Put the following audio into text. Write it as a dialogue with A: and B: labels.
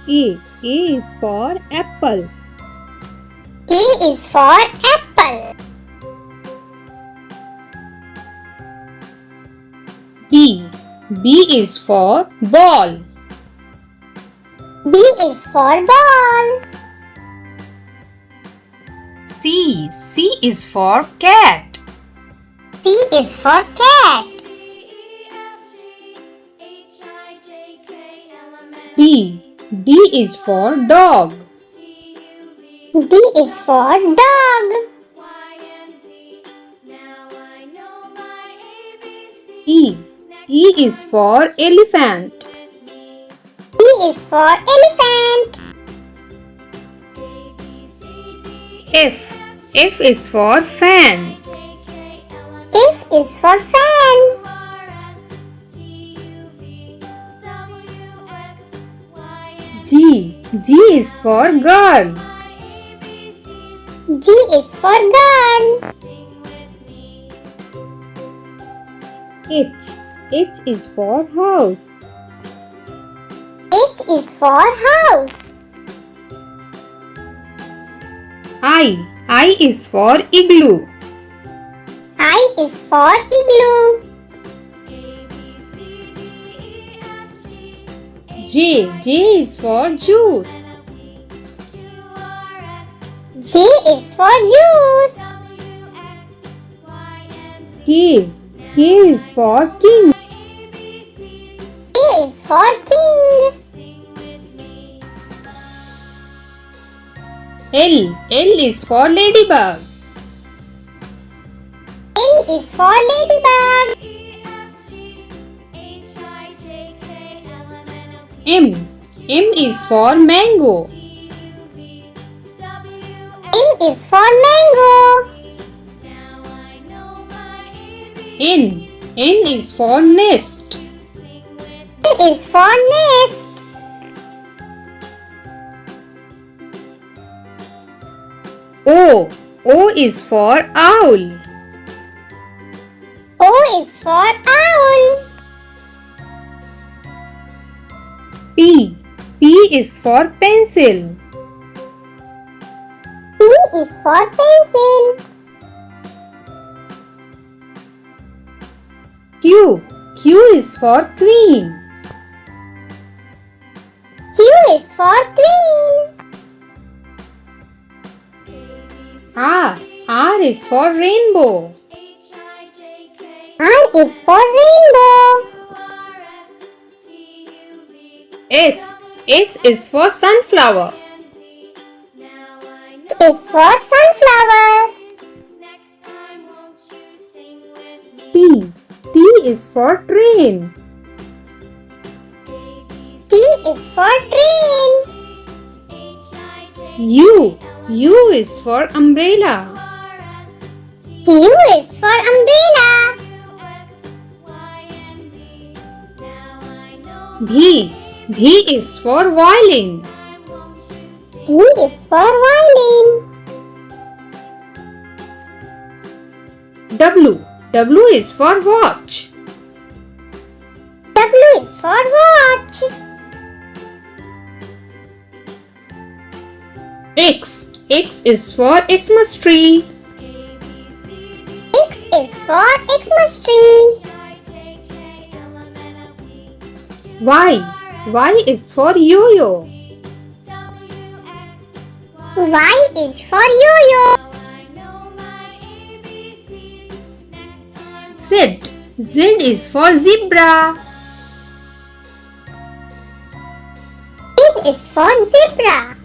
A: A is for apple.
B: A is for apple.
A: B is for ball.
B: B is for ball.
A: C is for cat.
B: C is for cat.
A: D is for dog.
B: D is for dog.
A: E is for elephant.
B: E is for elephant.
A: F is for fan.
B: F is for fan.
A: G is for girl.
B: G is for girl.
A: H is for house.
B: H is for house.
A: I is for igloo.
B: I is for igloo.
A: J is for jute.
B: J is for juice.
A: K is for king.
B: K is for king.
A: L is for ladybug.
B: L is for ladybug.
A: M is for mango.
B: M is for mango.
A: N is for nest.
B: N is for nest.
A: O is for owl.
B: O is for owl.
A: P is for pencil.
B: P is for pencil.
A: Q is for queen.
B: Q is for queen.
A: R is for rainbow.
B: R is for rainbow.
A: S is for sunflower.
B: Is for sunflower.
A: T is for train.
B: T is for train.
A: U is for umbrella.
B: U is for umbrella.
A: V is for violin.
B: V is for violin.
A: W is for watch.
B: W is for watch.
A: X is for Xmas tree.
B: X is for Xmas tree.
A: Y is for yo-yo.
B: Y is for yo-yo.
A: Z is for zebra.
B: Z is for zebra.